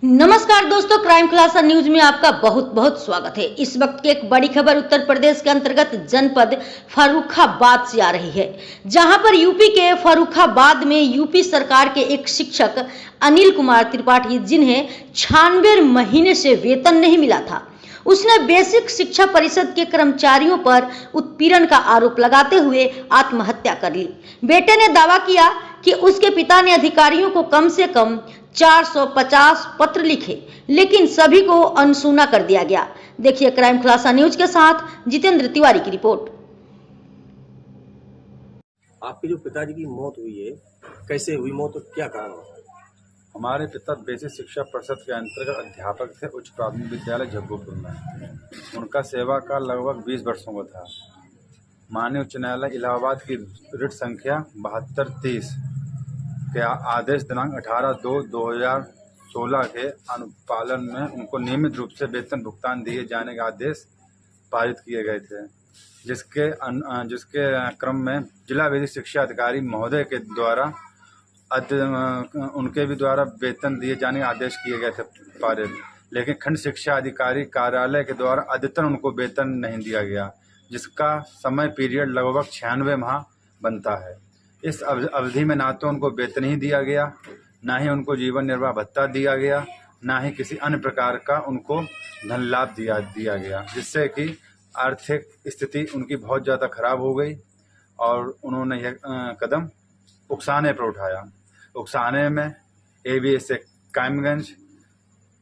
नमस्कार दोस्तों, क्राइम खुलासा न्यूज में आपका बहुत बहुत स्वागत है। इस वक्त की एक बड़ी खबर उत्तर प्रदेश के अंतर्गत जनपद फर्रुखाबाद से आ रही है, जहां पर यूपी के फर्रुखाबाद में यूपी सरकार के एक शिक्षक अनिल कुमार त्रिपाठी, जिन्हें 96 महीने से वेतन नहीं मिला था, उसने बेसिक शिक्षा परिषद के कर्मचारियों पर उत्पीड़न का आरोप लगाते हुए आत्महत्या कर ली। बेटे ने दावा किया कि उसके पिता ने अधिकारियों को कम से कम 450 पत्र लिखे, लेकिन सभी को अनसुना कर दिया गया। देखिए क्राइम खुलासा न्यूज के साथ जितेंद्र तिवारी की रिपोर्ट। आपके जो पिताजी की मौत हुई है, कैसे हुई मौत और क्या कारण है? हमारे पिता बेसिक शिक्षा परिषद के अंतर्गत अध्यापक थे उच्च प्राथमिक विद्यालय जग्गूपुर में। उनका सेवा काल लगभग 20 वर्षों का था। माननीय उच्च न्यायालय इलाहाबाद की रिट संख्या 7230 के आदेश दिनांक 18/2/2016 के अनुपालन में उनको नियमित रूप से वेतन भुगतान दिए जाने के आदेश पारित किए गए थे, जिसके क्रम में जिला बेसिक शिक्षा अधिकारी महोदय के द्वारा उनके भी द्वारा वेतन दिए जाने के आदेश किए गए थे पारित, लेकिन खंड शिक्षा अधिकारी कार्यालय के द्वारा अद्यतन उनको वेतन नहीं दिया गया, जिसका समय पीरियड लगभग 96 माह बनता है। इस अवधि में ना तो उनको वेतन ही दिया गया, ना ही उनको जीवन निर्वाह भत्ता दिया गया, ना ही किसी अन्य प्रकार का उनको धन लाभ दिया गया, जिससे कि आर्थिक स्थिति उनकी बहुत ज़्यादा खराब हो गई और उन्होंने यह कदम उकसाने पर उठाया। उकसाने में ABSA कायमगंज,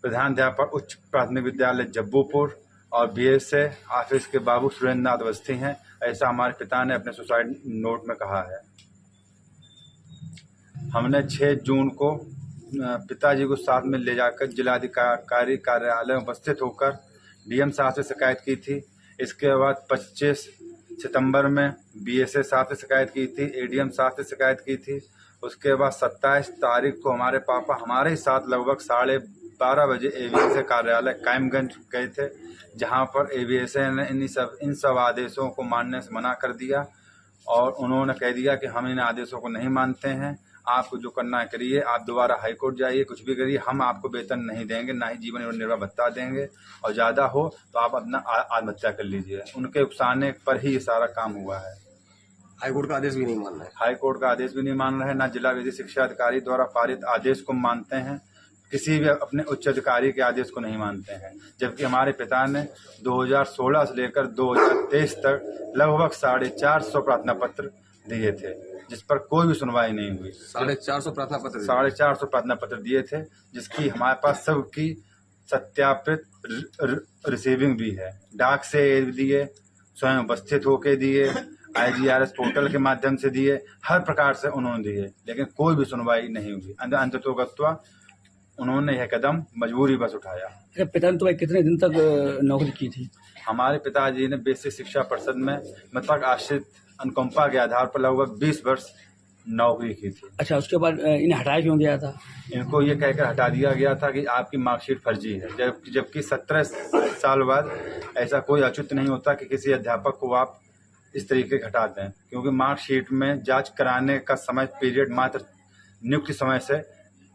प्रधानाध्यापक उच्च प्राथमिक विद्यालय जब्बूपुर और BSA ऑफिस के बाबू सुरेंद्र नाथ अवस्थी हैं, ऐसा हमारे पिता ने अपने सुसाइड नोट में कहा है। हमने 6 जून को पिताजी को साथ में ले जाकर जिलाधिकारी कार्यालय में उपस्थित होकर DM साहब से शिकायत की थी। इसके बाद 25 सितंबर में BSA साहब से शिकायत की थी, ADM साहब से शिकायत की थी। उसके बाद 27 तारीख को हमारे पापा हमारे ही साथ लगभग 12:30 बजे ABSA कार्यालय कायमगंज गए थे, जहां पर ABSA ने इन सब आदेशों को मानने से मना कर दिया और उन्होंने कह दिया कि हम इन आदेशों को नहीं मानते हैं, आपको जो करना है करिए, आप दोबारा हाई कोर्ट जाइए, कुछ भी करिए, हम आपको वेतन नहीं देंगे, ना ही जीवन निर्वाह भत्ता देंगे, और ज़्यादा हो तो आप अपना आत्महत्या कर लीजिए। उनके उकसाने पर ही ये सारा काम हुआ है। हाईकोर्ट का आदेश भी नहीं मान रहे? हाई कोर्ट का आदेश भी नहीं मान रहे, ना जिला विधि शिक्षा अधिकारी द्वारा पारित आदेश को मानते हैं, किसी भी अपने उच्च अधिकारी के आदेश को नहीं मानते हैं। जबकि हमारे पिता ने 2016 से लेकर 2023 तक लगभग 450 प्रार्थना पत्र दिए थे, जिस पर कोई भी सुनवाई नहीं हुई। 450 प्रार्थना पत्र? 450 प्रार्थना पत्र दिए थे, जिसकी हमारे पास सबकी सत्यापित रिसीविंग भी है। डाक से दिए, स्वयं उपस्थित होके दिए, IGRS पोर्टल के माध्यम से दिए, हर प्रकार से उन्होंने दिए, लेकिन कोई भी सुनवाई नहीं हुई। अंततोगत्वा उन्होंने यह कदम मजबूरी बस उठाया। पिता ने तो कितने दिन तक नौकरी की थी? हमारे पिताजी ने बेसिक शिक्षा परिषद में मतलब आश्रित अनुकंपा के आधार पर लगभग 20 वर्ष नौकरी की थी। अच्छा, उसके बाद इन्हें हटाया क्यों गया था? इनको ये कहकर हटा दिया गया था कि आपकी मार्कशीट फर्जी है, जबकि 17 साल बाद ऐसा कोई औचित्य नहीं होता कि किसी अध्यापक को आप इस तरीके से हटा दें, क्योंकि मार्कशीट में जांच कराने का समय पीरियड मात्र नियुक्ति समय से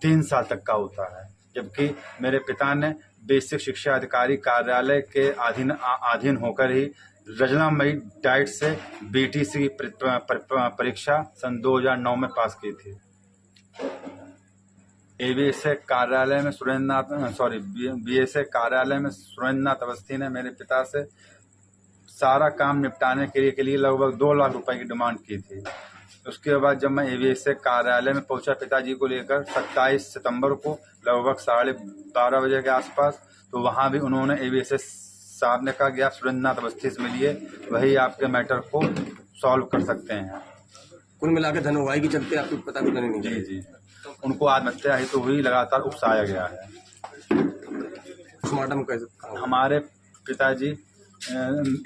3 साल तक का होता है। जबकि मेरे पिता ने बेसिक शिक्षा अधिकारी कार्यालय के अधीन होकर ही रजनामयी डाइट से BTC परीक्षा सन 2009 में पास की थी। ABSA कार्यालय में BSA कार्यालय में सुरेंद्र नाथ अवस्थी ने मेरे पिता से सारा काम निपटाने के लिए लगभग 2 लाख रुपए की डिमांड की थी। उसके बाद जब मैं ABSA कार्यालय में पहुंचा पिताजी को लेकर 27 सितंबर को लगभग 12:30 बजे के आसपास, तो वहां भी उन्होंने ABSA साहब ने कहा कि आप सुरेंद्र नाथ अवस्थी से मिलिए, वही आपके मैटर को सॉल्व कर सकते हैं। कुल मिलाकर धन उगाही के चलते आपके पिता को नहीं? जी, उनको आत्महत्या ही तो हुई, लगातार उकसाया गया है। पोस्टमार्टम कैसे? हमारे पिताजी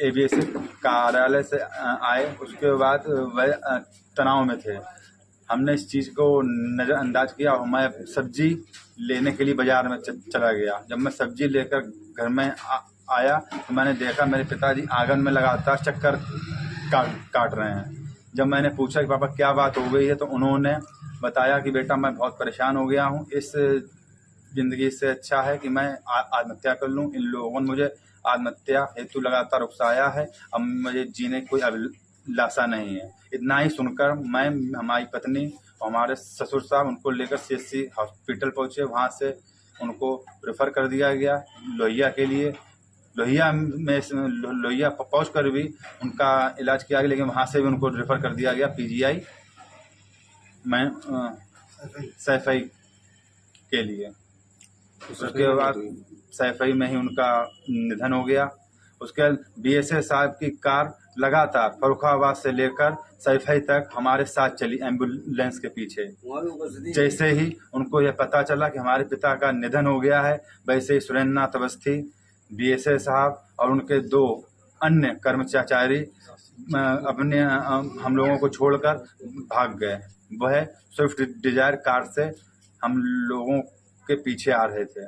ABSA कार्यालय से आए, उसके बाद वह तनाव में थे। हमने इस चीज़ को नज़रअंदाज किया और मैं सब्जी लेने के लिए बाजार में चला गया। जब मैं सब्जी लेकर घर में आया तो मैंने देखा मेरे पिताजी आंगन में लगातार चक्कर काट रहे हैं। जब मैंने पूछा कि पापा क्या बात हो गई है, तो उन्होंने बताया कि बेटा मैं बहुत परेशान हो गया हूँ, इस जिंदगी से अच्छा है कि मैं आत्महत्या कर लूं। इन लोगों ने मुझे आत्महत्या हेतु लगातार उकसाया है। अब मुझे जीने की कोई अभिलाषा नहीं है। इतना ही सुनकर मैं, हमारी पत्नी और हमारे ससुर साहब उनको लेकर CHC हॉस्पिटल पहुंचे। वहां से उनको रेफर कर दिया गया लोहिया के लिए। लोहिया पहुंच कर भी उनका इलाज किया गया, लेकिन वहां से भी उनको रेफर कर दिया गया PGI में सैफई के लिए। उसके बाद सैफई में ही उनका निधन हो गया। उसके बाद BSA साहब की कार लगातार फर्रुखाबाद से लेकर सैफई तक हमारे साथ चली एम्बुलेंस के पीछे। जैसे ही उनको यह पता चला कि हमारे पिता का निधन हो गया है, वैसे ही सुरेंद्र नाथ अवस्थी, BSA साहब और उनके 2 अन्य कर्मचारी अपने हम लोगों को छोड़कर भाग गए। वह स्विफ्ट डिजायर कार से हम लोगों के पीछे आ रहे थे।